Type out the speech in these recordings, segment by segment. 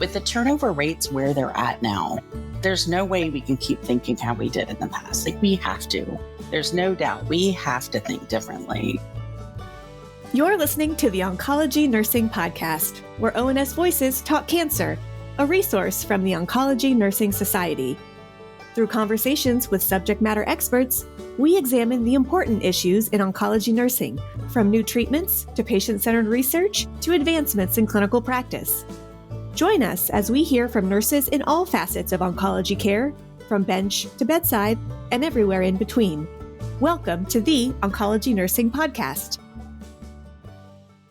With the turnover rates where they're at now, there's no way we can keep thinking how we did in the past. Like, we have to. There's no doubt we have to think differently. You're listening to the Oncology Nursing Podcast, where ONS Voices talk cancer, a resource from the Oncology Nursing Society. Through conversations with subject matter experts, we examine the important issues in oncology nursing, from new treatments to patient-centered research to advancements in clinical practice. Join us as we hear from nurses in all facets of oncology care, from bench to bedside and everywhere in between. Welcome to the Oncology Nursing Podcast.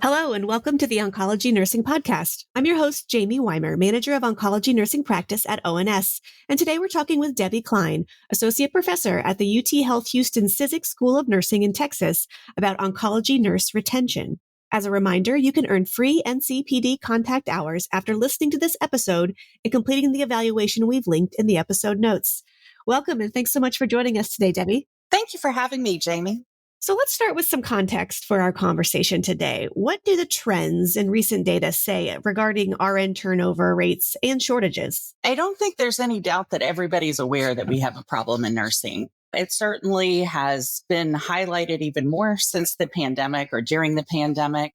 Hello, and welcome to the Oncology Nursing Podcast. I'm your host, Jaime Weimer, Manager of Oncology Nursing Practice at ONS. And today we're talking with Debbie Cline, Associate Professor at the UTHealth Houston Cizik School of Nursing in Texas, about oncology nurse retention. As a reminder, you can earn free NCPD contact hours after listening to this episode and completing the evaluation we've linked in the episode notes. Welcome, and thanks so much for joining us today, Debbie. Thank you for having me, Jaime. So let's start with some context for our conversation today. What do the trends in recent data say regarding RN turnover rates and shortages? I don't think there's any doubt that everybody's aware that we have a problem in nursing. It certainly has been highlighted even more since the pandemic or during the pandemic.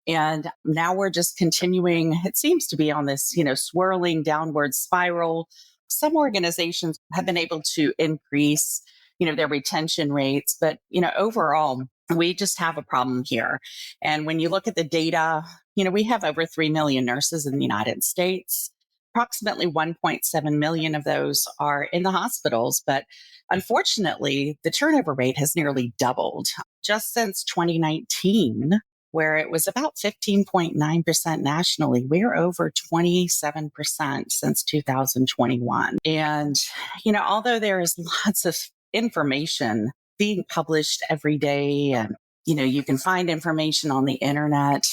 And now we're just continuing, it seems to be on this, swirling downward spiral. Some organizations have been able to increase, their retention rates, but, overall, we just have a problem here. And when you look at the data, we have over 3 million nurses in the United States. Approximately 1.7 million of those are in the hospitals, but unfortunately, the turnover rate has nearly doubled just since 2019, where it was about 15.9% nationally. We're over 27% since 2021. And, although there is lots of information being published every day, and, you can find information on the internet,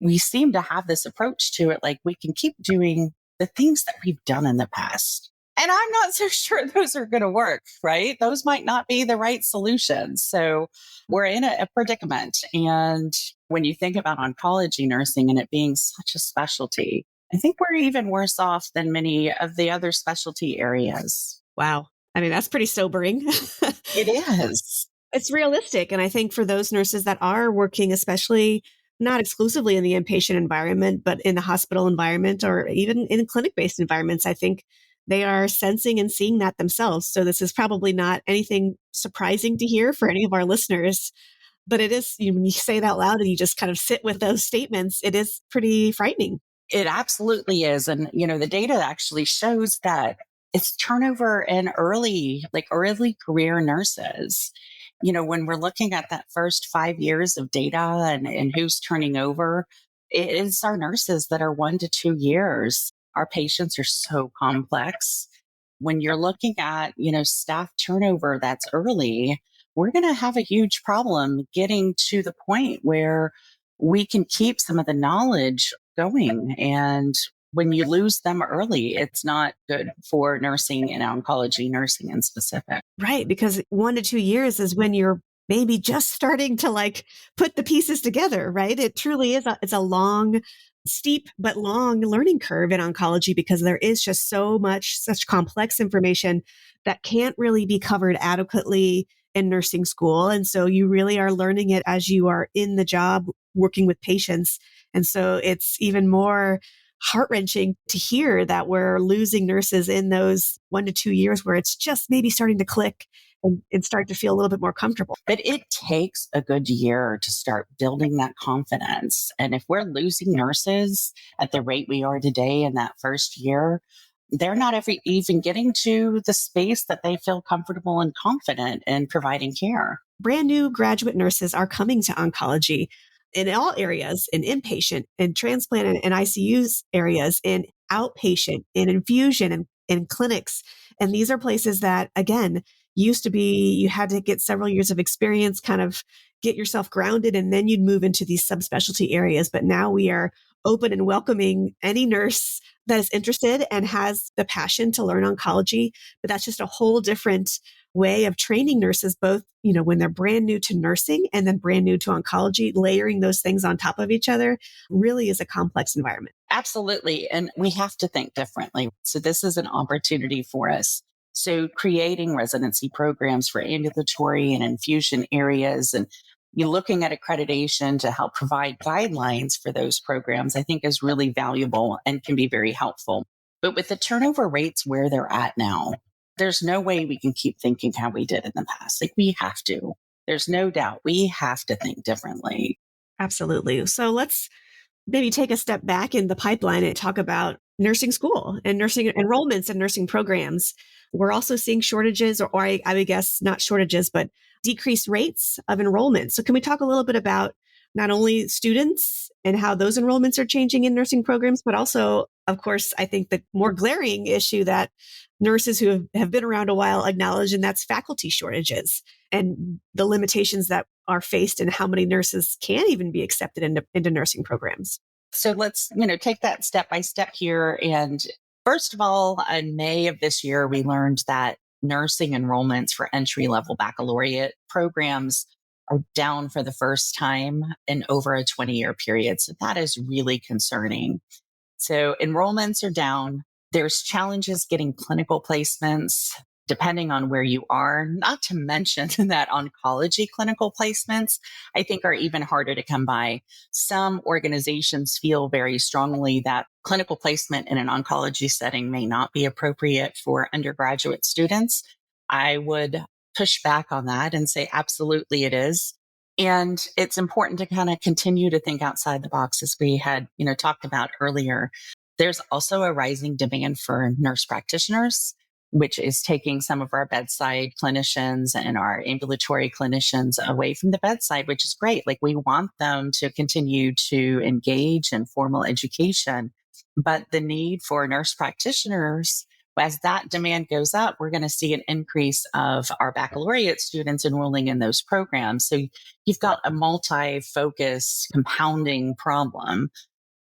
we seem to have this approach to it, like we can keep doing the things that we've done in the past. And I'm not so sure those are going to work, right? Those might not be the right solutions. So we're in a predicament. And when you think about oncology nursing and it being such a specialty, I think we're even worse off than many of the other specialty areas. Wow. I mean, that's pretty sobering. It is. It's realistic. And I think for those nurses that are working, especially not exclusively in the inpatient environment, but in the hospital environment or even in clinic-based environments, I think they are sensing and seeing that themselves. So this is probably not anything surprising to hear for any of our listeners, but it is, when you say it out loud and you just kind of sit with those statements, it is pretty frightening. It absolutely is. And, the data actually shows that it's turnover in early career nurses. When we're looking at that first 5 years of data and who's turning over, it is our nurses that are 1 to 2 years. Our patients are so complex. When you're looking at, staff turnover that's early, we're going to have a huge problem getting to the point where we can keep some of the knowledge going. And when you lose them early, it's not good for nursing and oncology nursing in specific. Right. Because 1 to 2 years is when you're maybe just starting to put the pieces together, right? It truly is it's a long, steep, but long learning curve in oncology because there is just such complex information that can't really be covered adequately in nursing school. And so you really are learning it as you are in the job working with patients. And so it's even more heart-wrenching to hear that we're losing nurses in those 1 to 2 years where it's just maybe starting to click and start to feel a little bit more comfortable. But it takes a good year to start building that confidence. And if we're losing nurses at the rate we are today in that first year, they're not even getting to the space that they feel comfortable and confident in providing care. Brand new graduate nurses are coming to oncology in all areas, in inpatient, in transplant and ICUs areas, in outpatient, in infusion, and in clinics. And these are places that, again, used to be, you had to get several years of experience, kind of get yourself grounded, and then you'd move into these subspecialty areas. But now we are open and welcoming any nurse that is interested and has the passion to learn oncology. But that's just a whole different way of training nurses, both, when they're brand new to nursing and then brand new to oncology. Layering those things on top of each other really is a complex environment. Absolutely. And we have to think differently. So this is an opportunity for us. So creating residency programs for ambulatory and infusion areas and you looking at accreditation to help provide guidelines for those programs, I think is really valuable and can be very helpful. But with the turnover rates where they're at now, there's no way we can keep thinking how we did in the past. Like we have to. There's no doubt we have to think differently. Absolutely. So let's maybe take a step back in the pipeline and talk about nursing school and nursing enrollments and nursing programs. We're also seeing shortages, or I would guess not shortages, but decreased rates of enrollment. So can we talk a little bit about not only students and how those enrollments are changing in nursing programs, but also, of course, I think the more glaring issue that nurses who have been around a while acknowledge, and that's faculty shortages and the limitations that are faced and how many nurses can even be accepted into nursing programs. So let's, take that step by step here. And first of all, in May of this year, we learned that nursing enrollments for entry level baccalaureate programs are down for the first time in over a 20-year period. So that is really concerning. So enrollments are down. There's challenges getting clinical placements depending on where you are, not to mention that oncology clinical placements, I think, are even harder to come by. Some organizations feel very strongly that clinical placement in an oncology setting may not be appropriate for undergraduate students. I would push back on that and say, absolutely, it is. And it's important to kind of continue to think outside the box as we had, talked about earlier. There's also a rising demand for nurse practitioners, which is taking some of our bedside clinicians and our ambulatory clinicians away from the bedside, which is great. Like we want them to continue to engage in formal education, but the need for nurse practitioners, as that demand goes up, we're going to see an increase of our baccalaureate students enrolling in those programs. So you've got a multi-focus compounding problem.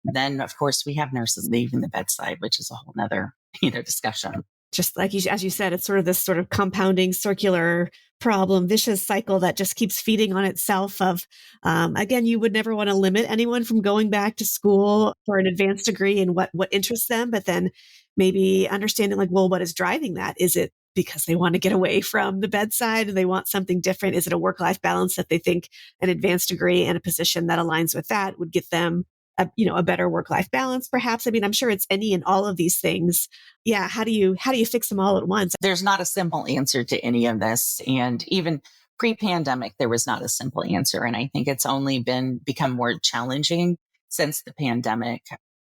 Then, of course, we have nurses leaving the bedside, which is a whole nother, discussion. Just like as you said, it's sort of this sort of compounding circular problem, vicious cycle that just keeps feeding on itself of, again, you would never want to limit anyone from going back to school for an advanced degree and what interests them, but then maybe understanding like, well, what is driving that? Is it because they want to get away from the bedside and they want something different? Is it a work-life balance that they think an advanced degree and a position that aligns with that would get them a better work-life balance, perhaps? I mean, I'm sure it's any and all of these things. Yeah. How do you fix them all at once? There's not a simple answer to any of this. And even pre-pandemic, there was not a simple answer. And I think it's only become more challenging since the pandemic,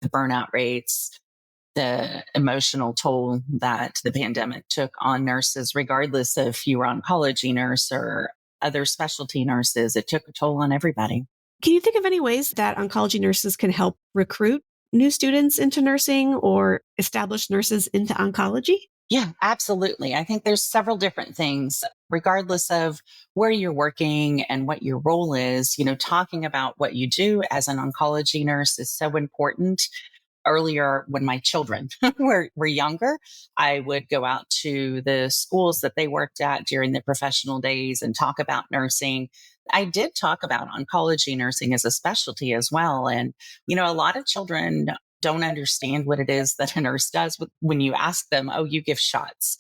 the burnout rates, the emotional toll that the pandemic took on nurses, regardless of if you were oncology nurse or other specialty nurses, it took a toll on everybody. Can you think of any ways that oncology nurses can help recruit new students into nursing or established nurses into oncology? Yeah, absolutely. I think there's several different things, regardless of where you're working and what your role is. Talking about what you do as an oncology nurse is so important. Earlier, when my children were younger, I would go out to the schools that they worked at during the professional days and talk about nursing. I did talk about oncology nursing as a specialty as well. And, a lot of children don't understand what it is that a nurse does when you ask them, oh, you give shots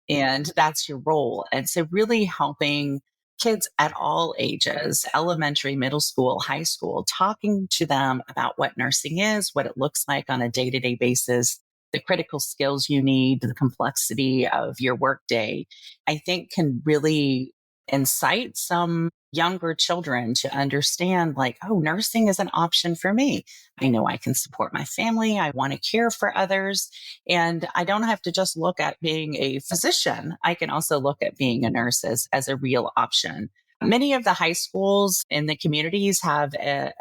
and that's your role. And so really helping kids at all ages, elementary, middle school, high school, talking to them about what nursing is, what it looks like on a day-to-day basis, the critical skills you need, the complexity of your workday, I think can really incite some younger children to understand like, oh, nursing is an option for me. I know I can support my family. I want to care for others. And I don't have to just look at being a physician. I can also look at being a nurse as a real option. Many of the high schools in the communities have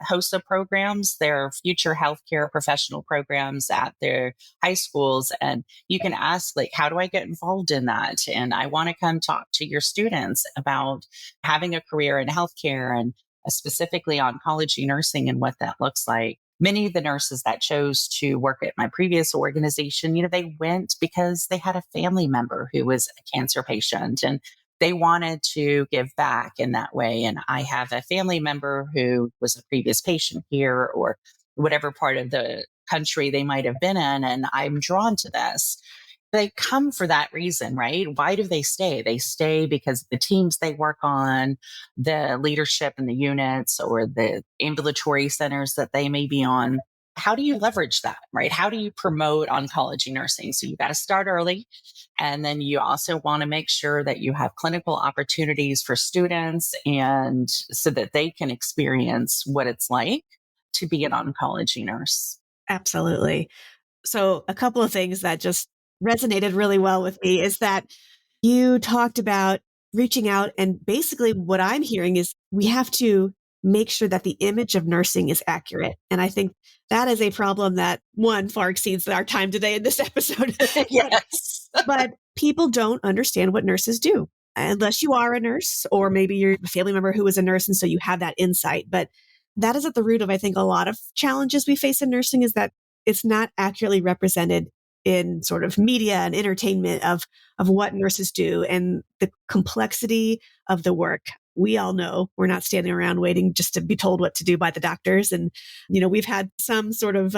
HOSA programs, their future healthcare professional programs at their high schools. And you can ask, like, how do I get involved in that? And I want to come talk to your students about having a career in healthcare and specifically oncology nursing and what that looks like. Many of the nurses that chose to work at my previous organization, they went because they had a family member who was a cancer patient and they wanted to give back in that way. And I have a family member who was a previous patient here or whatever part of the country they might have been in, and I'm drawn to this. They come for that reason, right? Why do they stay? They stay because the teams they work on, the leadership in the units, or the ambulatory centers that they may be on. How do you leverage that, right? How do you promote oncology nursing? So you got to start early. And then you also want to make sure that you have clinical opportunities for students, and so that they can experience what it's like to be an oncology nurse. Absolutely. So a couple of things that just resonated really well with me is that you talked about reaching out, and basically what I'm hearing is we have to make sure that the image of nursing is accurate. And I think that is a problem that, one, far exceeds our time today in this episode. but, Yes. but people don't understand what nurses do unless you are a nurse, or maybe you're a family member who is a nurse and so you have that insight. But that is at the root of, I think, a lot of challenges we face in nursing, is that it's not accurately represented in sort of media and entertainment of what nurses do and the complexity of the work. We all know we're not standing around waiting just to be told what to do by the doctors. And, we've had some sort of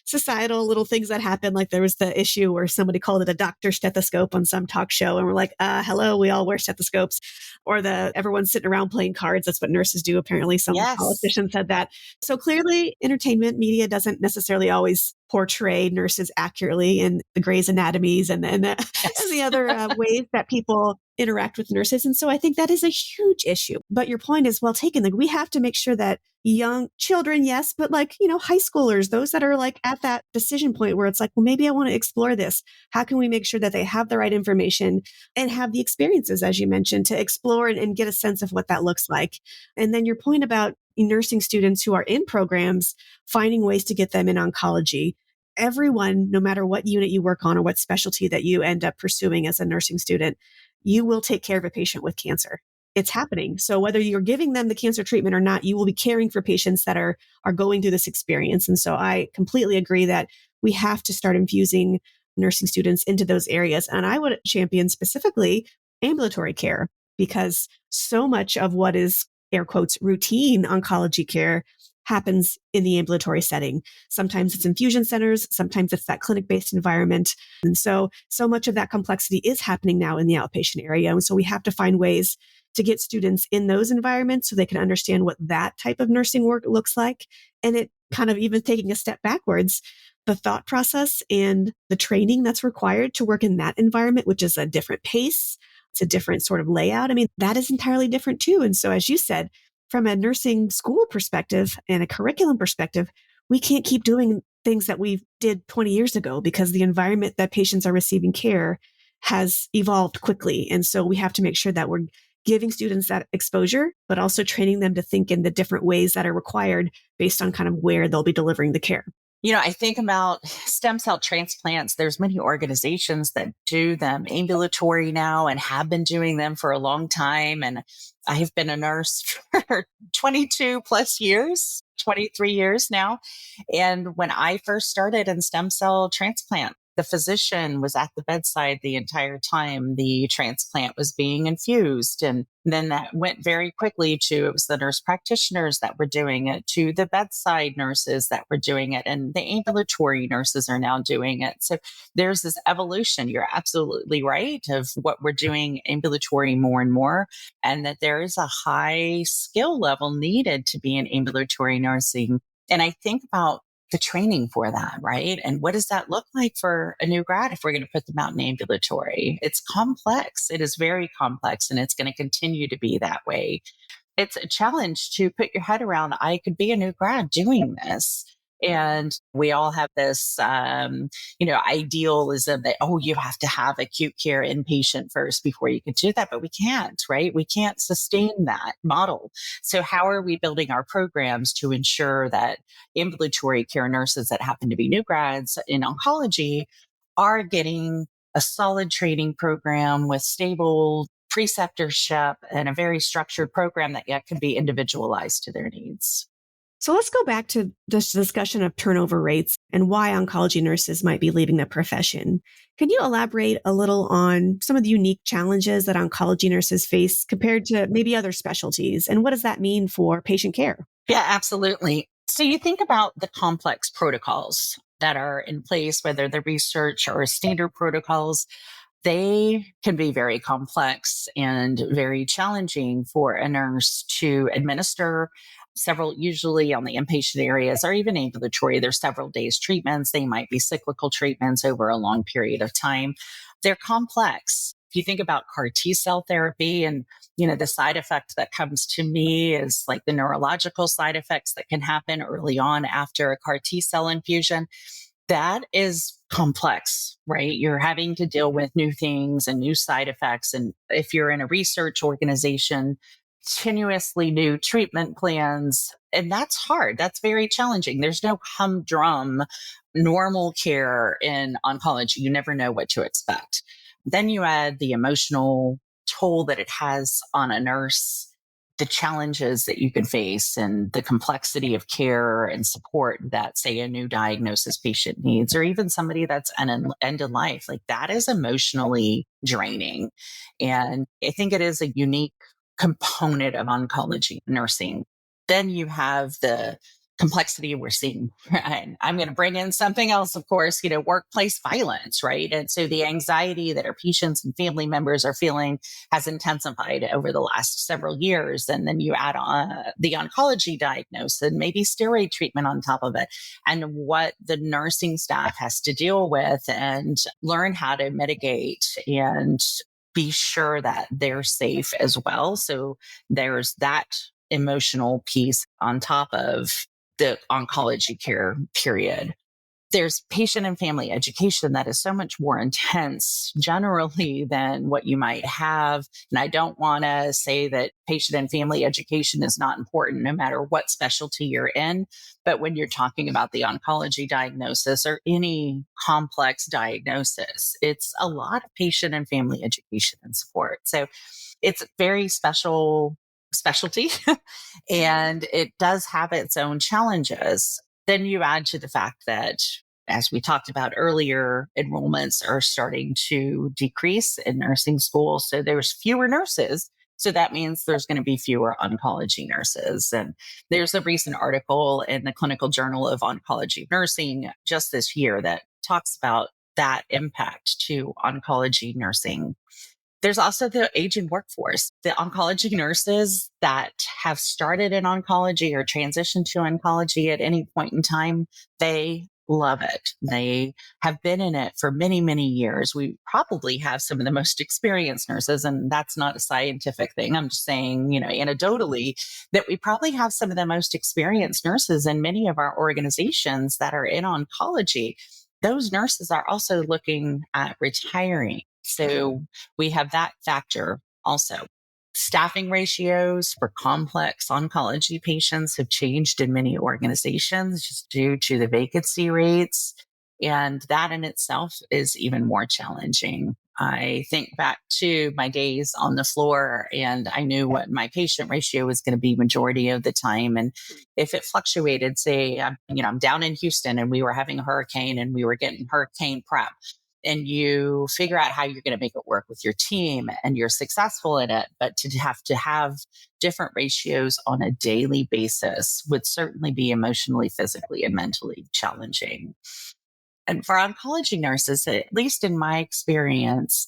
societal little things that happen. Like there was the issue where somebody called it a doctor stethoscope on some talk show. And we're like, hello, we all wear stethoscopes. Or everyone's sitting around playing cards. That's what nurses do. Apparently some Yes. politician said that. So clearly entertainment media doesn't necessarily always portray nurses accurately in the Grey's Anatomies and and the other ways that people interact with nurses. And so I think that is a huge issue. But your point is well taken. Like we have to make sure that young children, yes, but high schoolers, those that are like at that decision point where it's like, well, maybe I want to explore this. How can we make sure that they have the right information and have the experiences, as you mentioned, to explore and get a sense of what that looks like? And then your point about nursing students who are in programs, finding ways to get them in oncology. Everyone, no matter what unit you work on or what specialty that you end up pursuing as a nursing student, you will take care of a patient with cancer. It's happening. So whether you're giving them the cancer treatment or not, you will be caring for patients that are going through this experience. And so I completely agree that we have to start infusing nursing students into those areas. And I would champion specifically ambulatory care, because so much of what is, air quotes, routine oncology care happens in the ambulatory setting. Sometimes it's infusion centers, sometimes it's that clinic-based environment. And so much of that complexity is happening now in the outpatient area. And so we have to find ways to get students in those environments so they can understand what that type of nursing work looks like. And it kind of, even taking a step backwards, the thought process and the training that's required to work in that environment, which is a different pace, it's a different sort of layout. I mean, that is entirely different too. And so as you said, from a nursing school perspective and a curriculum perspective, we can't keep doing things that we did 20 years ago, because the environment that patients are receiving care has evolved quickly. And so we have to make sure that we're giving students that exposure, but also training them to think in the different ways that are required based on kind of where they'll be delivering the care. I think about stem cell transplants. There's many organizations that do them ambulatory now and have been doing them for a long time. And I've been a nurse for 22 plus years, 23 years now. And when I first started in stem cell transplant, the physician was at the bedside the entire time the transplant was being infused. And then that went very quickly to, it was the nurse practitioners that were doing it, to the bedside nurses that were doing it, and the ambulatory nurses are now doing it. So there's this evolution. You're absolutely right, of what we're doing ambulatory more and more, and that there is a high skill level needed to be in ambulatory nursing. And I think about the training for that, right? And what does that look like for a new grad if we're going to put them out in ambulatory? It's complex. It is very complex, and it's going to continue to be that way. It's a challenge to put your head around. I could be a new grad doing this. And we all have this, idealism that, you have to have acute care inpatient first before you can do that. But we can't, right? We can't sustain that model. So how are we building our programs to ensure that ambulatory care nurses that happen to be new grads in oncology are getting a solid training program with stable preceptorship and a very structured program that can be individualized to their needs? So let's go back to this discussion of turnover rates and why oncology nurses might be leaving the profession. Can you elaborate a little on some of the unique challenges that oncology nurses face compared to maybe other specialties? And what does that mean for patient care? Yeah, absolutely. So you think about the complex protocols that are in place, whether the research or standard protocols, they can be very complex and very challenging for a nurse to administer. Several, usually on the inpatient areas or even ambulatory, there's several days treatments. They might be cyclical treatments over a long period of time. They're complex. If you think about CAR T cell therapy and, the side effect that comes to me is like the neurological side effects that can happen early on after a CAR T cell infusion. That is complex, right? You're having to deal with new things and new side effects. And if you're in a research organization, continuously new treatment plans. And that's hard. That's very challenging. There's no humdrum normal care in oncology. You never know what to expect. Then you add the emotional toll that it has on a nurse, the challenges that you can face and the complexity of care and support that, say, a new diagnosis patient needs, or even somebody that's an end of life. Like that is emotionally draining. And I think it is a unique component of oncology nursing. Then you have the complexity we're seeing. And I'm going to bring in something else, of course, workplace violence, right? And so the anxiety that our patients and family members are feeling has intensified over the last several years. And then you add on the oncology diagnosis and maybe steroid treatment on top of it, and what the nursing staff has to deal with and learn how to mitigate and be sure that they're safe as well. So there's that emotional piece on top of the oncology care period. There's patient and family education that is so much more intense generally than what you might have. And I don't want to say that patient and family education is not important no matter what specialty you're in. But when you're talking about the oncology diagnosis or any complex diagnosis, it's a lot of patient and family education and support. So it's a very specialty and it does have its own challenges. Then you add to the fact that, as we talked about earlier, enrollments are starting to decrease in nursing school. So there's fewer nurses. So that means there's going to be fewer oncology nurses. And there's a recent article in the Clinical Journal of Oncology Nursing just this year that talks about that impact to oncology nursing. There's also the aging workforce. The oncology nurses that have started in oncology or transitioned to oncology at any point in time, they love it. They have been in it for many, many years. We probably have some of the most experienced nurses, and that's not a scientific thing. I'm just saying, anecdotally, that we probably have some of the most experienced nurses in many of our organizations that are in oncology. Those nurses are also looking at retiring. So we have that factor also. Staffing ratios for complex oncology patients have changed in many organizations just due to the vacancy rates. And that in itself is even more challenging. I think back to my days on the floor and I knew what my patient ratio was going to be majority of the time. And if it fluctuated, say, I'm down in Houston and we were having a hurricane and we were getting hurricane prep, and you figure out how you're going to make it work with your team and you're successful in it. But to have different ratios on a daily basis would certainly be emotionally, physically, and mentally challenging. And for oncology nurses, at least in my experience,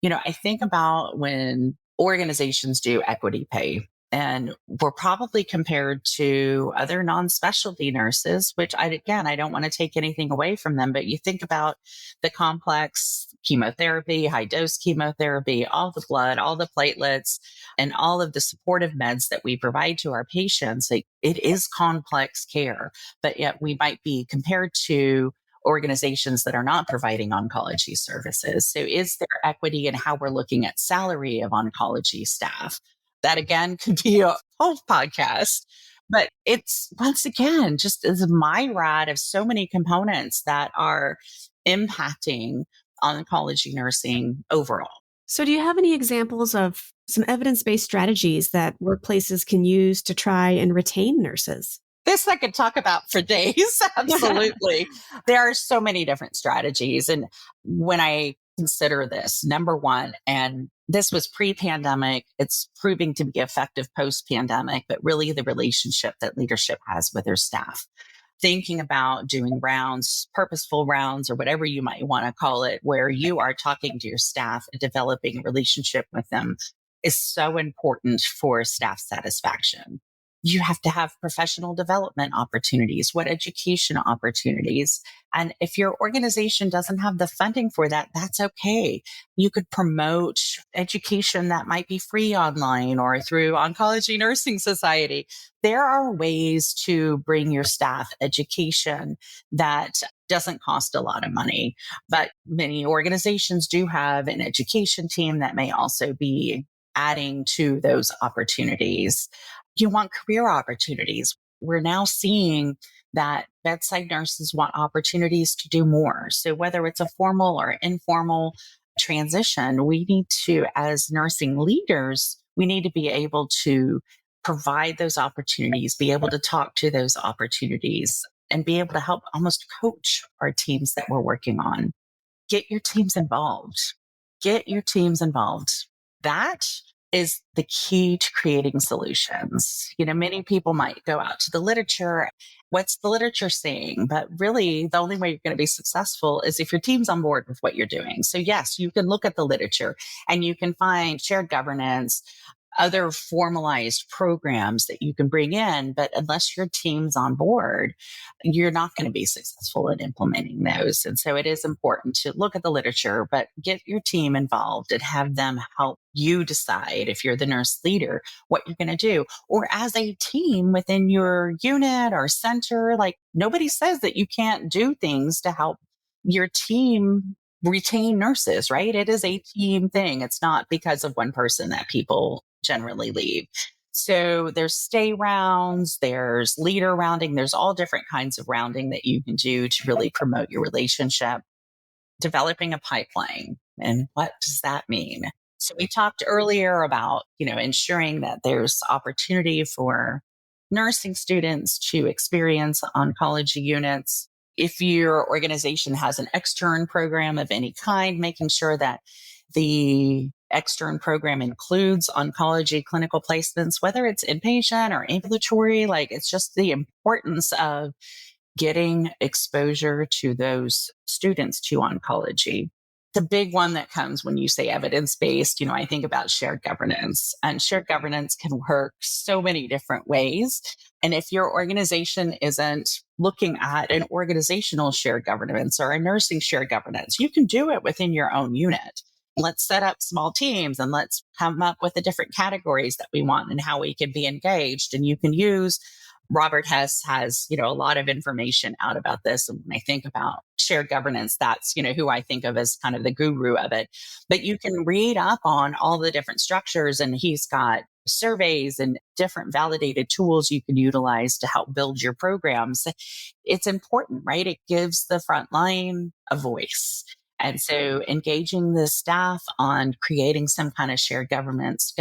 I think about when organizations do equity pay. And we're probably compared to other non-specialty nurses, which I don't want to take anything away from them, but you think about the complex chemotherapy, high dose chemotherapy, all the blood, all the platelets, and all of the supportive meds that we provide to our patients. It is complex care, but yet we might be compared to organizations that are not providing oncology services. So is there equity in how we're looking at salary of oncology staff? That again could be a whole podcast, but it's once again just as a myriad of so many components that are impacting oncology nursing overall. So, do you have any examples of some evidence-based strategies that workplaces can use to try and retain nurses? This I could talk about for days. Absolutely. There are so many different strategies. And when I consider this, number one, and this was pre-pandemic, it's proving to be effective post-pandemic, but really the relationship that leadership has with their staff. thinking about doing rounds, purposeful rounds, or whatever you might want to call it, where you are talking to your staff and developing a relationship with them is so important for staff satisfaction. You have to have professional development opportunities, what education opportunities. And if your organization doesn't have the funding for that, that's okay. You could promote education that might be free online or through Oncology Nursing Society. There are ways to bring your staff education that doesn't cost a lot of money, but many organizations do have an education team that may also be adding to those opportunities. You want career opportunities. We're now seeing that bedside nurses want opportunities to do more. So whether it's a formal or informal transition, we need to, as nursing leaders, we need to be able to provide those opportunities, be able to talk to those opportunities, and be able to help almost coach our teams that we're working on. Get your teams involved. Get your teams involved. That is the key to creating solutions. Many people might go out to the literature. What's the literature saying? But really, the only way you're going to be successful is if your team's on board with what you're doing. So yes, you can look at the literature and you can find shared governance, other formalized programs that you can bring in. But unless your team's on board, you're not going to be successful in implementing those. And so it is important to look at the literature, but get your team involved and have them help you decide, if you're the nurse leader, what you're going to do. Or as a team within your unit or center, like nobody says that you can't do things to help your team retain nurses, right? It is a team thing. It's not because of one person that people generally leave. So there's stay rounds, there's leader rounding, there's all different kinds of rounding that you can do to really promote your relationship. Developing a pipeline. And what does that mean? So we talked earlier about, ensuring that there's opportunity for nursing students to experience oncology units. If your organization has an extern program of any kind, making sure that the extern program includes oncology clinical placements, whether it's inpatient or ambulatory, like it's just the importance of getting exposure to those students to oncology. The big one that comes when you say evidence-based, I think about shared governance, and shared governance can work so many different ways. And if your organization isn't looking at an organizational shared governance or a nursing shared governance, you can do it within your own unit. Let's set up small teams and let's come up with the different categories that we want and how we can be engaged. And you can use Robert Hess has, a lot of information out about this. And when I think about shared governance, that's, who I think of as kind of the guru of it. But you can read up on all the different structures, and he's got surveys and different validated tools you can utilize to help build your programs. It's important, right? It gives the front line a voice. And so engaging the staff on creating some kind of shared governance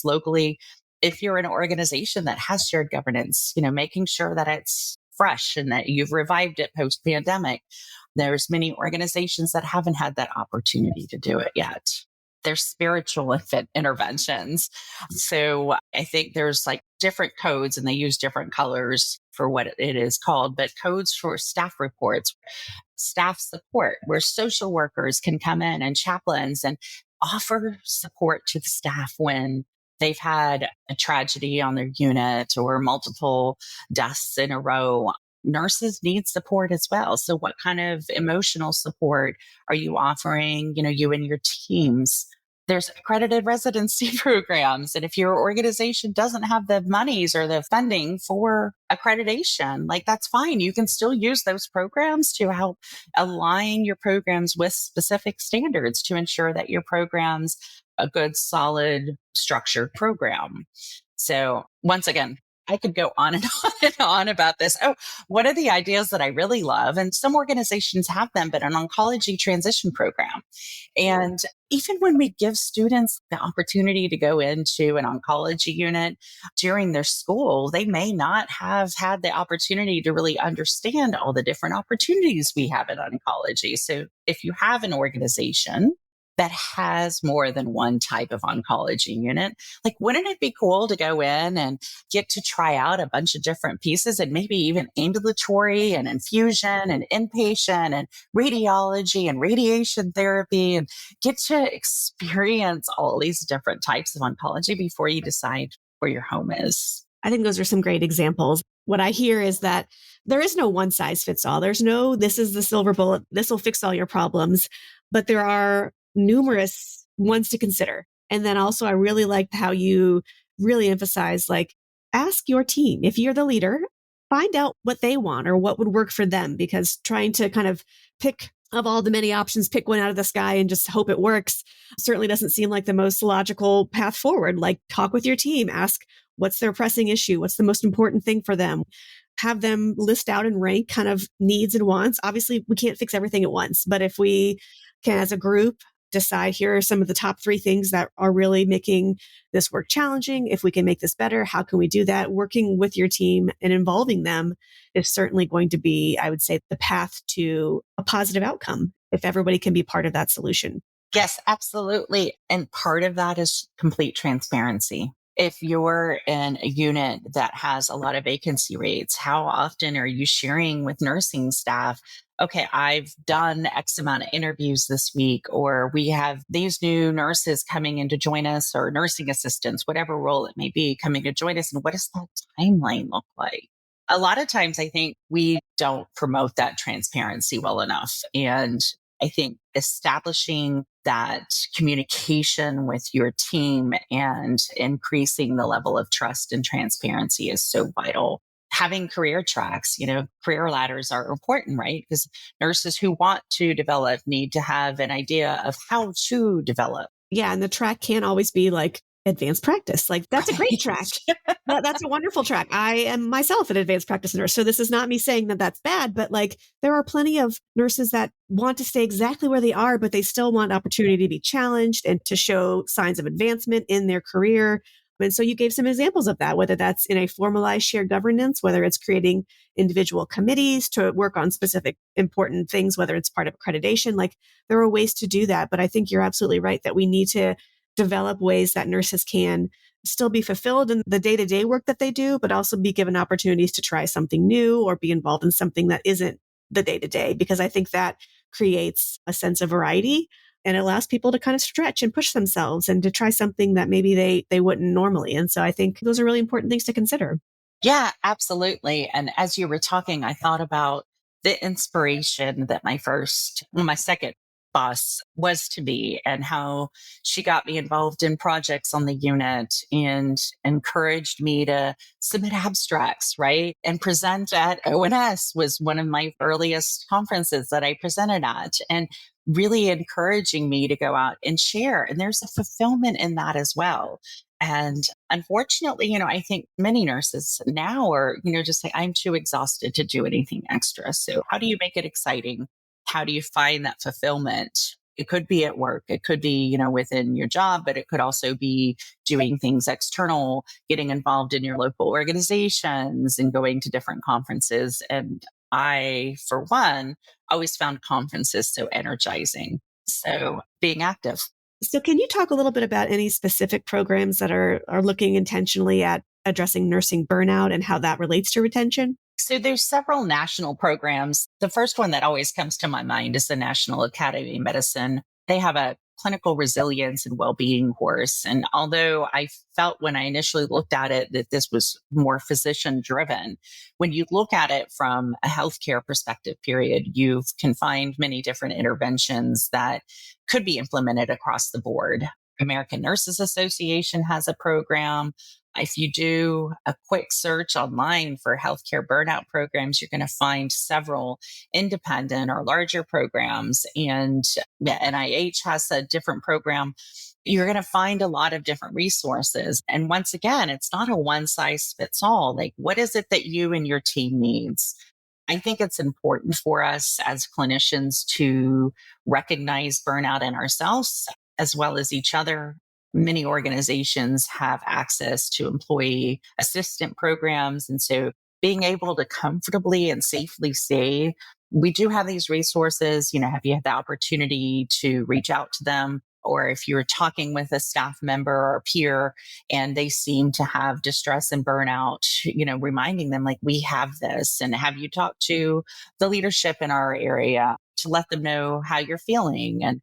locally. If you're an organization that has shared governance, making sure that it's fresh and that you've revived it post pandemic. There's many organizations that haven't had that opportunity to do it yet. There's spiritual interventions. So I think there's like different codes, and they use different colors for what it is called, but codes for staff reports, staff support, where social workers can come in and chaplains and offer support to the staff when they've had a tragedy on their unit or multiple deaths in a row. Nurses need support as well. So what kind of emotional support are you offering, you and your teams? There's accredited residency programs. And if your organization doesn't have the monies or the funding for accreditation, like that's fine. You can still use those programs to help align your programs with specific standards to ensure that your program's a good, solid, structured program. So once again, I could go on and on and on about this. Oh, one of the ideas that I really love, and some organizations have them, but an oncology transition program. And even when we give students the opportunity to go into an oncology unit during their school, they may not have had the opportunity to really understand all the different opportunities we have in oncology. So if you have an organization that has more than one type of oncology unit. Like, wouldn't it be cool to go in and get to try out a bunch of different pieces and maybe even ambulatory and infusion and inpatient and radiology and radiation therapy and get to experience all these different types of oncology before you decide where your home is? I think those are some great examples. What I hear is that there is no one size fits all. There's no, this is the silver bullet, this will fix all your problems, but there are numerous ones to consider. And then also, I really liked how you really emphasize, like, ask your team. If you're the leader, find out what they want or what would work for them, because trying to kind of pick of all the many options, pick one out of the sky and just hope it works certainly doesn't seem like the most logical path forward. Like, talk with your team, ask what's their pressing issue, what's the most important thing for them, have them list out and rank kind of needs and wants. Obviously, we can't fix everything at once, but if we can, as a group, decide here are some of the top 3 things that are really making this work challenging. If we can make this better, how can we do that? Working with your team and involving them is certainly going to be, I would say, the path to a positive outcome if everybody can be part of that solution. Yes, absolutely. And part of that is complete transparency. If you're in a unit that has a lot of vacancy rates, how often are you sharing with nursing staff? Okay, I've done X amount of interviews this week, or we have these new nurses coming in to join us, or nursing assistants, whatever role it may be, coming to join us. And what does that timeline look like? A lot of times, I think we don't promote that transparency well enough. And I think establishing that communication with your team and increasing the level of trust and transparency is so vital. Having career tracks, career ladders are important, right? Because nurses who want to develop need to have an idea of how to develop. Yeah. And the track can't always be like advanced practice. Like, that's a great track. That's a wonderful track. I am myself an advanced practice nurse. So this is not me saying that that's bad, but like, there are plenty of nurses that want to stay exactly where they are, but they still want opportunity to be challenged and to show signs of advancement in their career. And so you gave some examples of that, whether that's in a formalized shared governance, whether it's creating individual committees to work on specific important things, whether it's part of accreditation. Like, there are ways to do that. But I think you're absolutely right that we need to develop ways that nurses can still be fulfilled in the day-to-day work that they do, but also be given opportunities to try something new or be involved in something that isn't the day-to-day, because I think that creates a sense of variety and allows people to kind of stretch and push themselves and to try something that maybe they wouldn't normally. And so I think those are really important things to consider. Yeah, absolutely. And as you were talking, I thought about the inspiration that my second boss was to be, and how she got me involved in projects on the unit and encouraged me to submit abstracts, right? And present at ONS was one of my earliest conferences that I presented at, and really encouraging me to go out and share. And there's a fulfillment in that as well. And unfortunately, I think many nurses now are, just say, I'm too exhausted to do anything extra. So how do you make it exciting? How do you find that fulfillment? It could be at work. It could be, within your job, but it could also be doing things external, getting involved in your local organizations and going to different conferences. And I, for one, always found conferences so energizing. So being active. So can you talk a little bit about any specific programs that are looking intentionally at addressing nursing burnout and how that relates to retention? So there's several national programs. The first one that always comes to my mind is the National Academy of Medicine. They have a clinical resilience and well-being course. And although I felt when I initially looked at it that this was more physician driven, when you look at it from a healthcare perspective, period, you can find many different interventions that could be implemented across the board. American Nurses Association has a program. If you do a quick search online for healthcare burnout programs, you're going to find several independent or larger programs. And NIH has a different program. You're going to find a lot of different resources. And once again, it's not a one size fits all. Like, what is it that you and your team needs? I think it's important for us as clinicians to recognize burnout in ourselves as well as each other. Many organizations have access to employee assistant programs. And so being able to comfortably and safely say, we do have these resources, have you had the opportunity to reach out to them? or if you're talking with a staff member or peer and they seem to have distress and burnout, reminding them like, we have this, and have you talked to the leadership in our area to let them know how you're feeling? And,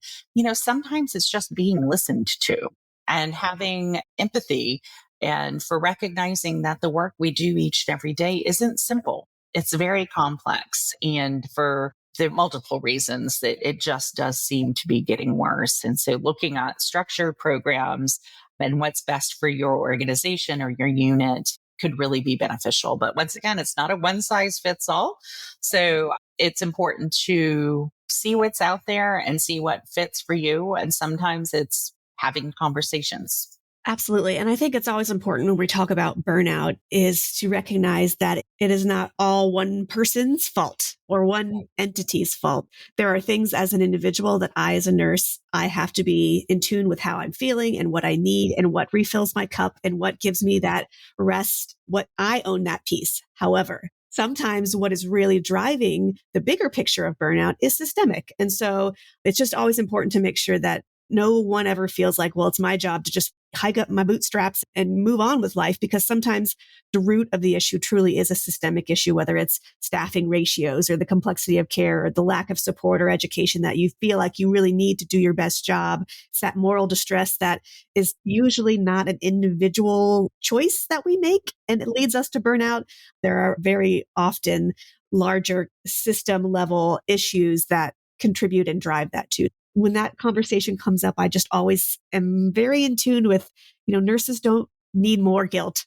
sometimes it's just being listened to and having empathy, and for recognizing that the work we do each and every day isn't simple. It's very complex. And for the multiple reasons that it just does seem to be getting worse. And so looking at structured programs and what's best for your organization or your unit could really be beneficial. But once again, it's not a one size fits all. So it's important to see what's out there and see what fits for you. And sometimes it's having conversations. Absolutely. And I think it's always important when we talk about burnout is to recognize that it is not all one person's fault or one entity's fault. There are things as an individual that I, as a nurse, I have to be in tune with how I'm feeling and what I need and what refills my cup and what gives me that rest, what I own that piece. However, sometimes what is really driving the bigger picture of burnout is systemic. And so it's just always important to make sure that no one ever feels like, well, it's my job to just hike up my bootstraps and move on with life, because sometimes the root of the issue truly is a systemic issue, whether it's staffing ratios or the complexity of care or the lack of support or education that you feel like you really need to do your best job. It's that moral distress that is usually not an individual choice that we make, and it leads us to burnout. There are very often larger system level issues that contribute and drive that too. When that conversation comes up, I just always am very in tune with, nurses don't need more guilt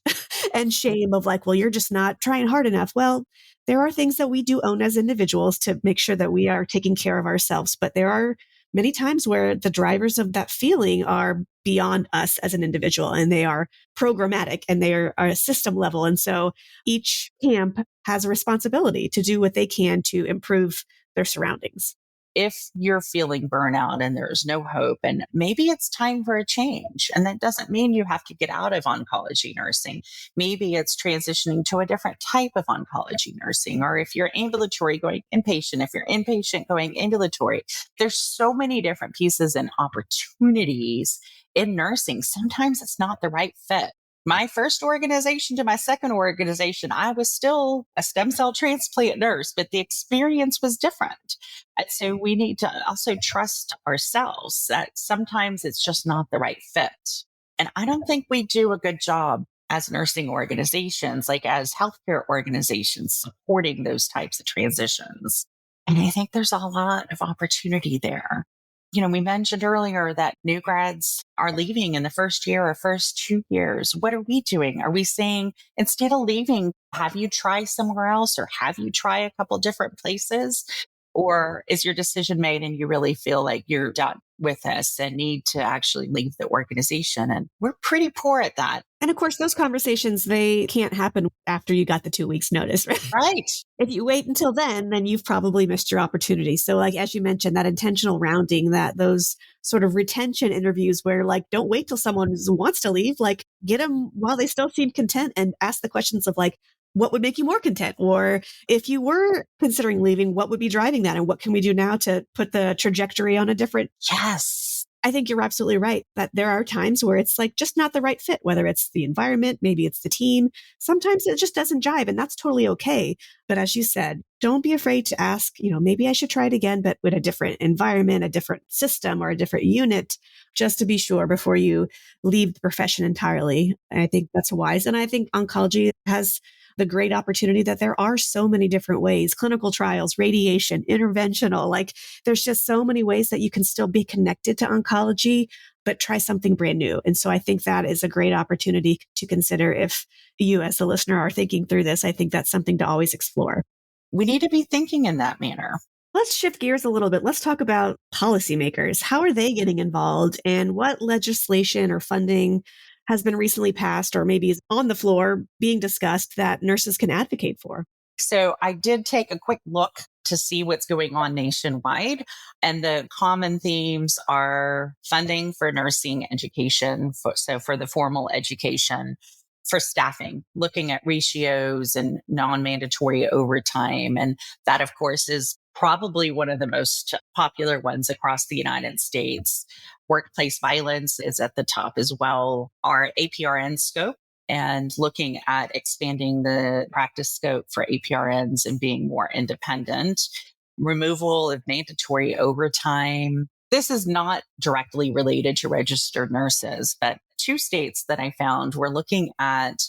and shame of like, well, you're just not trying hard enough. Well, there are things that we do own as individuals to make sure that we are taking care of ourselves. But there are many times where the drivers of that feeling are beyond us as an individual, and they are programmatic and they are a system level. And so each camp has a responsibility to do what they can to improve their surroundings. If you're feeling burnout and there's no hope, and maybe it's time for a change, and that doesn't mean you have to get out of oncology nursing. Maybe it's transitioning to a different type of oncology nursing, or if you're ambulatory going inpatient, if you're inpatient going ambulatory. There's so many different pieces and opportunities in nursing. Sometimes it's not the right fit. My first organization to my second organization, I was still a stem cell transplant nurse, but the experience was different. And so we need to also trust ourselves that sometimes it's just not the right fit. And I don't think we do a good job as nursing organizations, like as healthcare organizations, supporting those types of transitions. And I think there's a lot of opportunity there. We mentioned earlier that new grads are leaving in the first year or first 2 years. What are we doing? Are we saying, instead of leaving, have you tried somewhere else, or have you tried a couple different places? Or is your decision made and you really feel like you're done with this and need to actually leave the organization? And we're pretty poor at that. And of course, those conversations, they can't happen after you got the 2 weeks notice, right? Right. If you wait until then you've probably missed your opportunity. So like, as you mentioned, that intentional rounding, that those sort of retention interviews where like, don't wait till someone wants to leave, like get them while they still seem content and ask the questions of like, what would make you more content? Or if you were considering leaving, what would be driving that? And what can we do now to put the trajectory on a different? Yes. I think you're absolutely right that there are times where it's like just not the right fit, whether it's the environment, maybe it's the team. Sometimes it just doesn't jive, and that's totally okay. But as you said, don't be afraid to ask, maybe I should try it again, but with a different environment, a different system, or a different unit, just to be sure before you leave the profession entirely. I think that's wise. And I think oncology has the great opportunity that there are so many different ways, clinical trials, radiation, interventional, like there's just so many ways that you can still be connected to oncology, but try something brand new. And so I think that is a great opportunity to consider if you as a listener are thinking through this. I think that's something to always explore. We need to be thinking in that manner. Let's shift gears a little bit. Let's talk about policymakers. How are they getting involved, and what legislation or funding has been recently passed or maybe is on the floor being discussed that nurses can advocate for? So I did take a quick look to see what's going on nationwide. And the common themes are funding for nursing education, for the formal education, for staffing, looking at ratios and non-mandatory overtime. And that, of course, is probably one of the most popular ones across the United States. Workplace violence is at the top as well. Our APRN scope and looking at expanding the practice scope for APRNs and being more independent. Removal of mandatory overtime. This is not directly related to registered nurses, but two states that I found were looking at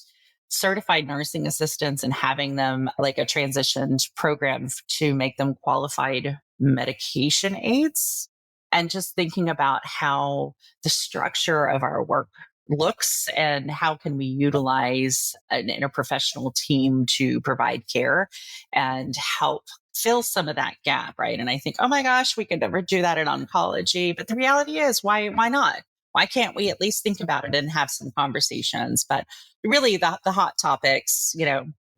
certified nursing assistants and having them like a transitioned program to make them qualified medication aides. And just thinking about how the structure of our work looks and how can we utilize an interprofessional team to provide care and help fill some of that gap, right? And I think, oh my gosh, we could never do that in oncology. But the reality is, why not? Why can't we at least think about it and have some conversations? But really the hot topics,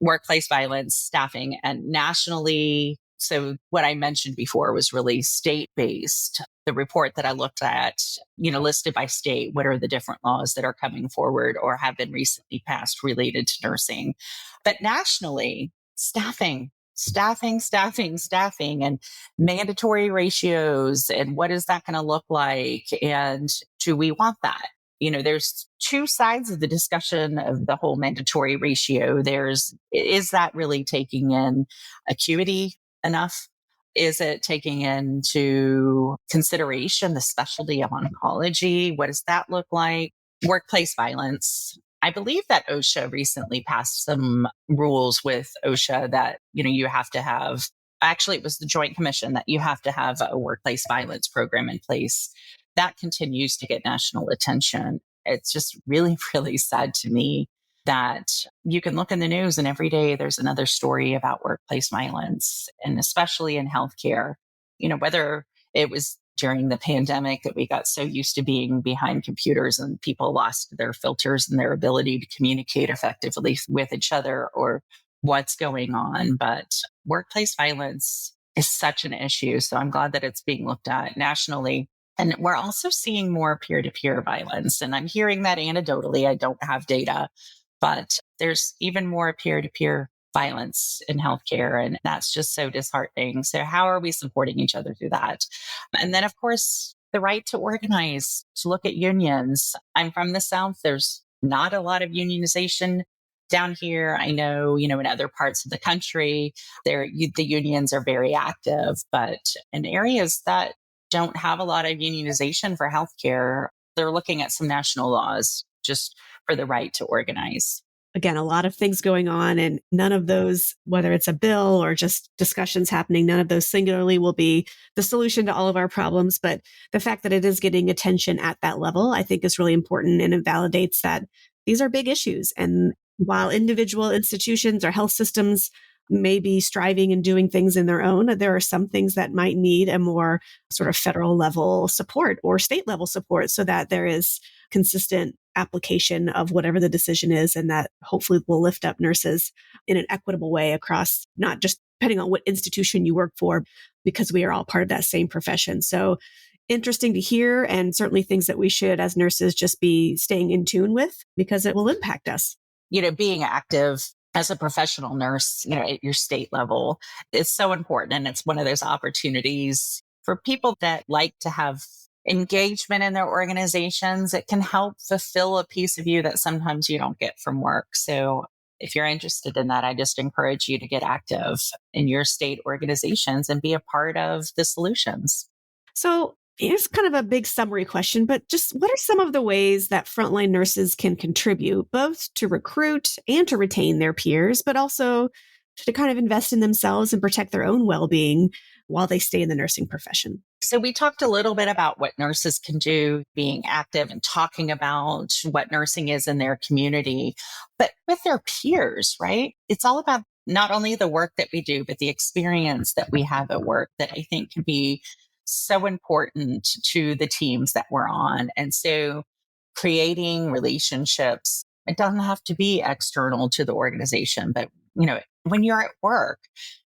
workplace violence, staffing, and nationally. So what I mentioned before was really state-based. The report that I looked at, listed by state, what are the different laws that are coming forward or have been recently passed related to nursing. But nationally, staffing, and mandatory ratios. And what is that going to look like? And do we want that? There's two sides of the discussion of the whole mandatory ratio. Is that really taking in acuity enough? Is it taking into consideration the specialty of oncology? What does that look like? Workplace violence. I believe that OSHA recently passed some rules with OSHA that, you have to have, actually, it was the Joint Commission that you have to have a workplace violence program in place. That continues to get national attention. It's just really, really sad to me that you can look in the news and every day there's another story about workplace violence, and especially in healthcare, whether it was during the pandemic that we got so used to being behind computers and people lost their filters and their ability to communicate effectively with each other, or what's going on. But workplace violence is such an issue. So I'm glad that it's being looked at nationally. And we're also seeing more peer-to-peer violence. And I'm hearing that anecdotally. I don't have data, but there's even more peer-to-peer violence in healthcare. And that's just so disheartening. So how are we supporting each other through that? And then, of course, the right to organize, to look at unions. I'm from the South. There's not a lot of unionization down here. I know, in other parts of the country, the unions are very active, but in areas that don't have a lot of unionization for healthcare, they're looking at some national laws just for the right to organize. Again, a lot of things going on, and none of those, whether it's a bill or just discussions happening, none of those singularly will be the solution to all of our problems. But the fact that it is getting attention at that level, I think is really important, and it validates that these are big issues. And while individual institutions or health systems may be striving and doing things in their own, there are some things that might need a more sort of federal level support or state level support so that there is consistent application of whatever the decision is, and that hopefully will lift up nurses in an equitable way across, not just depending on what institution you work for, because we are all part of that same profession. So interesting to hear, and certainly things that we should as nurses just be staying in tune with, because it will impact us. Being active as a professional nurse, at your state level is so important. And it's one of those opportunities for people that like to have engagement in their organizations. It can help fulfill a piece of you that sometimes you don't get from work. So if you're interested in that, I just encourage you to get active in your state organizations and be a part of the solutions. So here's kind of a big summary question, but just what are some of the ways that frontline nurses can contribute both to recruit and to retain their peers, but also to kind of invest in themselves and protect their own well-being while they stay in the nursing profession? So we talked a little bit about what nurses can do, being active and talking about what nursing is in their community, but with their peers, right? It's all about not only the work that we do, but the experience that we have at work that I think can be so important to the teams that we're on. And so creating relationships, it doesn't have to be external to the organization, but when you're at work,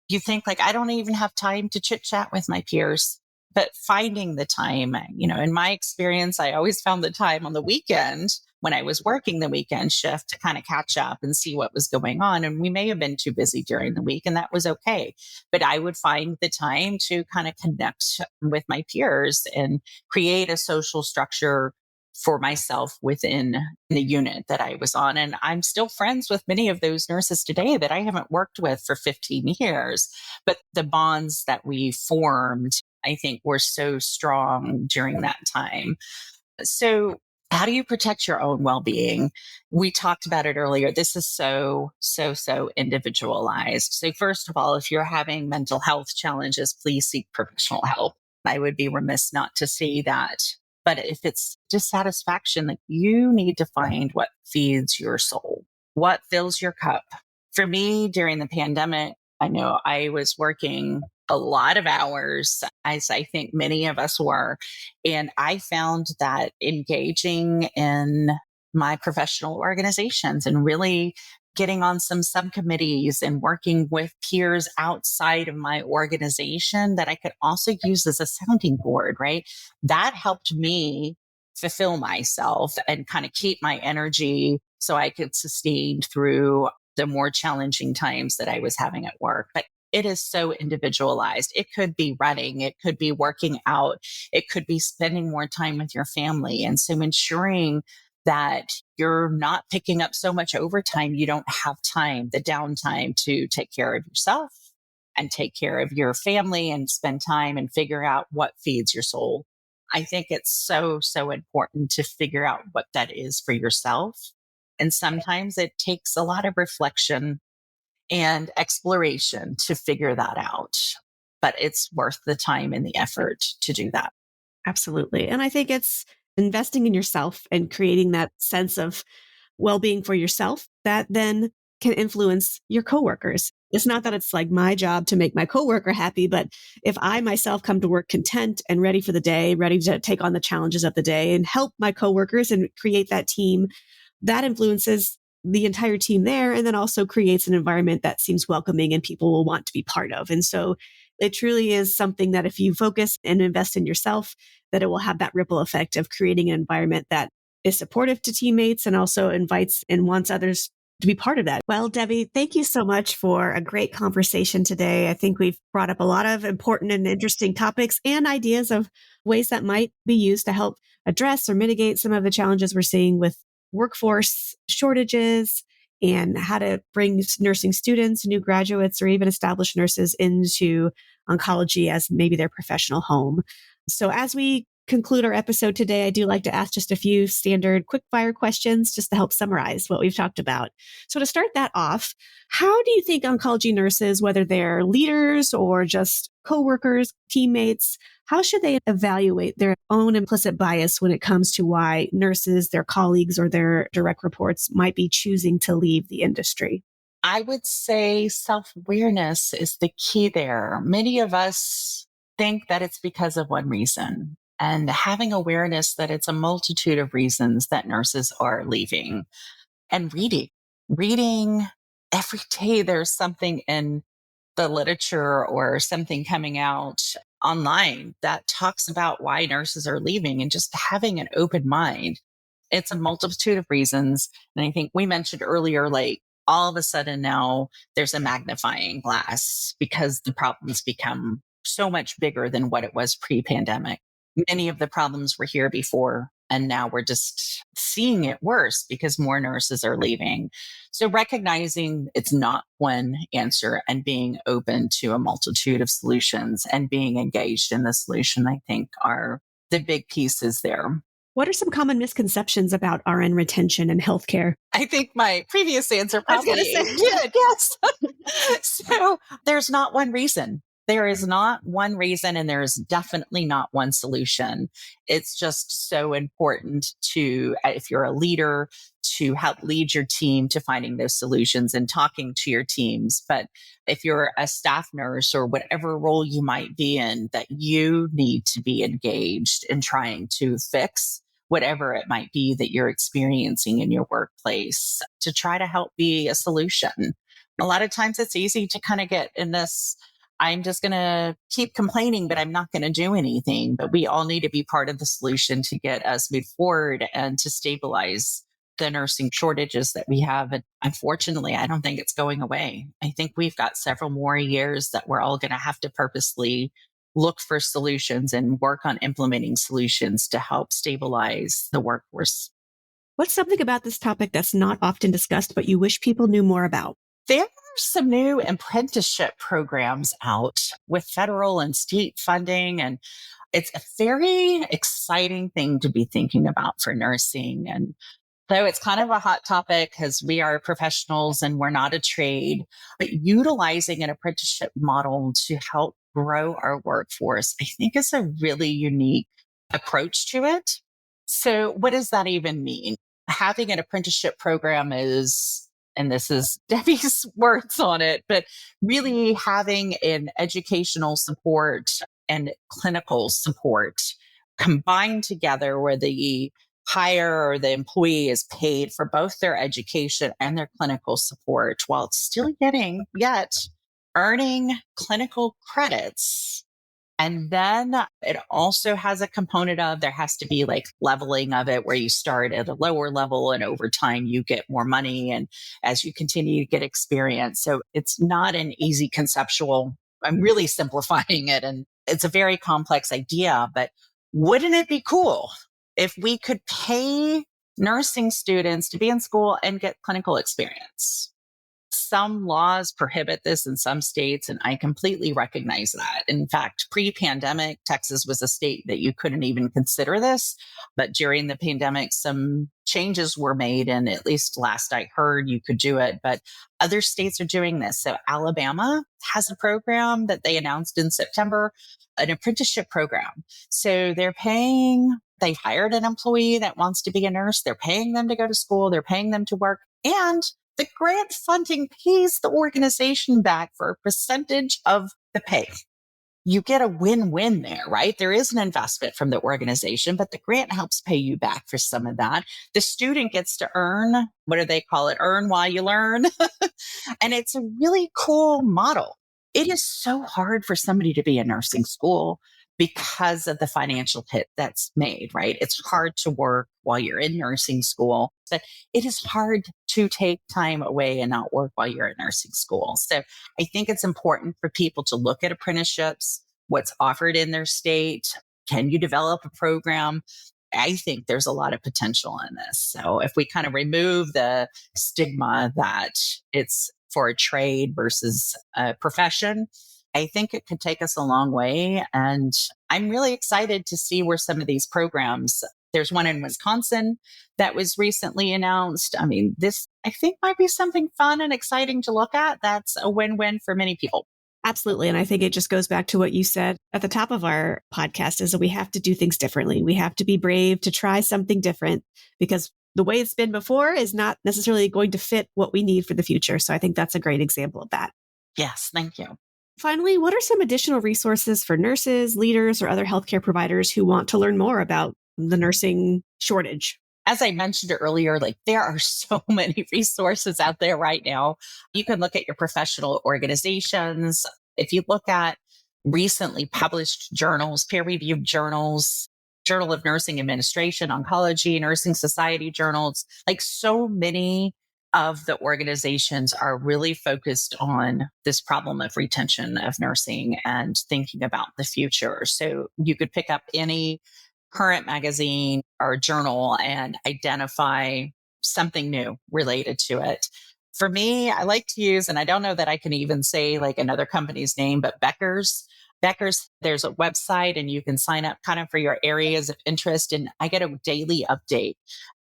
you think like, I don't even have time to chit chat with my peers, but finding the time, in my experience, I always found the time on the weekend when I was working the weekend shift to kind of catch up and see what was going on. And we may have been too busy during the week, and that was okay. But I would find the time to kind of connect with my peers and create a social structure for myself within the unit that I was on. And I'm still friends with many of those nurses today that I haven't worked with for 15 years. But the bonds that we formed, I think, were so strong during that time. So, how do you protect your own well being? We talked about it earlier. This is so individualized. So, first of all, if you're having mental health challenges, please seek professional help. I would be remiss not to say that. But if it's dissatisfaction, like, you need to find what feeds your soul, what fills your cup. For me, during the pandemic, I know I was working a lot of hours, as I think many of us were. And I found that engaging in my professional organizations and really getting on some subcommittees and working with peers outside of my organization that I could also use as a sounding board, right? That helped me fulfill myself and kind of keep my energy so I could sustain through the more challenging times that I was having at work. But it is so individualized. It could be running, it could be working out, it could be spending more time with your family. And so ensuring that you're not picking up so much overtime, you don't have time, the downtime to take care of yourself and take care of your family and spend time and figure out what feeds your soul. I think it's so important to figure out what that is for yourself. And sometimes it takes a lot of reflection and exploration to figure that out. But it's worth the time and the effort to do that. Absolutely. And I think it's investing in yourself and creating that sense of well-being for yourself that then can influence your coworkers. It's not that it's like my job to make my coworker happy, but if I myself come to work content and ready for the day, ready to take on the challenges of the day and help my coworkers and create that team, that influences the entire team there, and then also creates an environment that seems welcoming and people will want to be part of. And so it truly is something that if you focus and invest in yourself, that it will have that ripple effect of creating an environment that is supportive to teammates and also invites and wants others to be part of that. Well, Debbie, thank you so much for a great conversation today. I think we've brought up a lot of important and interesting topics and ideas of ways that might be used to help address or mitigate some of the challenges we're seeing with workforce shortages and how to bring nursing students, new graduates, or even established nurses into oncology as maybe their professional home. So as we conclude our episode today, I do like to ask just a few standard quick fire questions just to help summarize what we've talked about. So to start that off, how do you think oncology nurses, whether they're leaders or just coworkers, teammates, how should they evaluate their own implicit bias when it comes to why nurses, their colleagues, or their direct reports might be choosing to leave the industry? I would say self-awareness is the key there. Many of us think that it's because of one reason, and having awareness that it's a multitude of reasons that nurses are leaving. And reading every day, there's something in the literature or something coming out online that talks about why nurses are leaving, and just having an open mind. It's a multitude of reasons. And I think we mentioned earlier, like, all of a sudden now there's a magnifying glass because the problems become so much bigger than what it was pre-pandemic. Many of the problems were here before, and now we're just seeing it worse because more nurses are leaving. So recognizing it's not one answer and being open to a multitude of solutions and being engaged in the solution, I think, are the big pieces there. What are some common misconceptions about RN retention and healthcare? I think my previous answer I was probably going to say. did. Yes. So there's not one reason. There is not one reason, and there's definitely not one solution. It's just so important to, if you're a leader, to help lead your team to finding those solutions and talking to your teams. But if you're a staff nurse or whatever role you might be in, that you need to be engaged in trying to fix whatever it might be that you're experiencing in your workplace, to try to help be a solution. A lot of times it's easy to kind of get in this, I'm just going to keep complaining, but I'm not going to do anything. But we all need to be part of the solution to get us move forward and to stabilize the nursing shortages that we have. And unfortunately, I don't think it's going away. I think we've got several more years that we're all going to have to purposely look for solutions and work on implementing solutions to help stabilize the workforce. What's something about this topic that's not often discussed, but you wish people knew more about? There are some new apprenticeship programs out with federal and state funding, and it's a very exciting thing to be thinking about for nursing. And so it's kind of a hot topic because we are professionals and we're not a trade, but utilizing an apprenticeship model to help grow our workforce, I think is a really unique approach to it. So what does that even mean? Having an apprenticeship program is, and this is Debbie's words on it, but really having an educational support and clinical support combined together where the hire or the employee is paid for both their education and their clinical support while still yet earning clinical credits. And then it also has a component of there has to be like leveling of it where you start at a lower level and over time you get more money. And as you continue to get experience. So it's not an easy conceptual. I'm really simplifying it. And it's a very complex idea, but wouldn't it be cool if we could pay nursing students to be in school and get clinical experience? Some laws prohibit this in some states, and I completely recognize that. In fact, pre-pandemic, Texas was a state that you couldn't even consider this. But during the pandemic, some changes were made, and at least last I heard, you could do it. But other states are doing this. So Alabama has a program that they announced in September, an apprenticeship program. So they hired an employee that wants to be a nurse. They're paying them to go to school. They're paying them to work. And the grant funding pays the organization back for a percentage of the pay. You get a win-win there, right? There is an investment from the organization, but the grant helps pay you back for some of that. The student gets to earn, what do they call it? Earn while you learn. And it's a really cool model. It is so hard for somebody to be in nursing school because of the financial hit that's made, right? It's hard to work while you're in nursing school, but it is hard to take time away and not work while you're in nursing school. So I think it's important for people to look at apprenticeships, what's offered in their state. Can you develop a program? I think there's a lot of potential in this. So if we kind of remove the stigma that it's for a trade versus a profession, I think it could take us a long way. And I'm really excited to see where some of these programs, there's one in Wisconsin that was recently announced. I mean, this I think might be something fun and exciting to look at. That's a win-win for many people. Absolutely. And I think it just goes back to what you said at the top of our podcast is that we have to do things differently. We have to be brave to try something different because the way it's been before is not necessarily going to fit what we need for the future. So I think that's a great example of that. Yes, thank you. Finally, what are some additional resources for nurses, leaders, or other healthcare providers who want to learn more about the nursing shortage? As I mentioned earlier, like there are so many resources out there right now. You can look at your professional organizations. If you look at recently published journals, peer-reviewed journals, Journal of Nursing Administration, Oncology, Nursing Society journals, like so many of the organizations are really focused on this problem of retention of nursing and thinking about the future. So you could pick up any current magazine or journal and identify something new related to it. For me, I like to use, and I don't know that I can even say like another company's name, but Becker's, there's a website and you can sign up kind of for your areas of interest. And I get a daily update.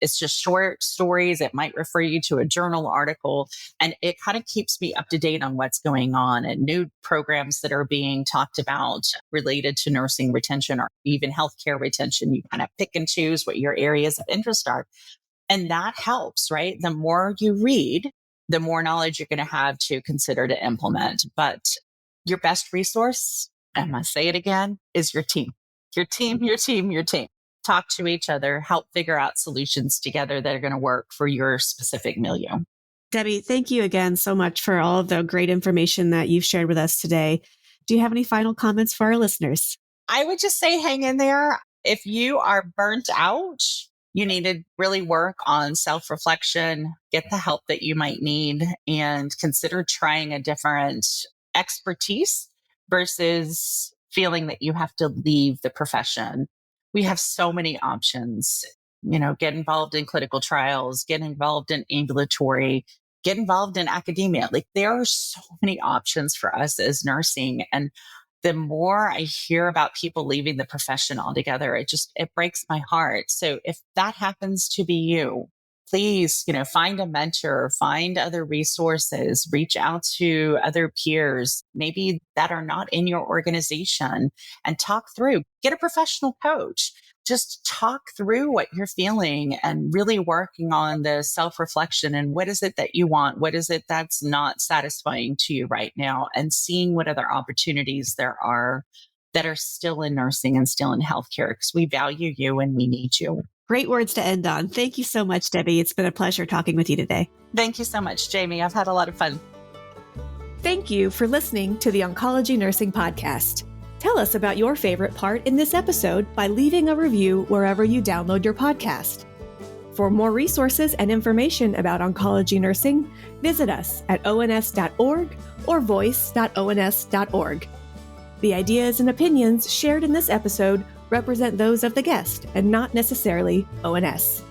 It's just short stories. It might refer you to a journal article, and it kind of keeps me up to date on what's going on and new programs that are being talked about related to nursing retention or even healthcare retention. You kind of pick and choose what your areas of interest are. And that helps, right? The more you read, the more knowledge you're going to have to consider to implement. But your best resource, I must say it again, is your team. Your team, your team, your team. Talk to each other, help figure out solutions together that are going to work for your specific milieu. Debbie, thank you again so much for all of the great information that you've shared with us today. Do you have any final comments for our listeners? I would just say hang in there. If you are burnt out, you need to really work on self-reflection, get the help that you might need, and consider trying a different expertise versus feeling that you have to leave the profession. We have so many options. Get involved in clinical trials, get involved in ambulatory, get involved in academia. Like, there are so many options for us as nursing. And the more I hear about people leaving the profession altogether, it breaks my heart. So if that happens to be you, please, find a mentor, find other resources, reach out to other peers, maybe that are not in your organization, and talk through, get a professional coach. Just talk through what you're feeling and really working on the self-reflection and what is it that you want? What is it that's not satisfying to you right now? And seeing what other opportunities there are that are still in nursing and still in healthcare, because we value you and we need you. Great words to end on. Thank you so much, Debbie. It's been a pleasure talking with you today. Thank you so much, Jaime. I've had a lot of fun. Thank you for listening to the Oncology Nursing Podcast. Tell us about your favorite part in this episode by leaving a review wherever you download your podcast. For more resources and information about oncology nursing, visit us at ons.org or voice.ons.org. The ideas and opinions shared in this episode represent those of the guest and not necessarily ONS.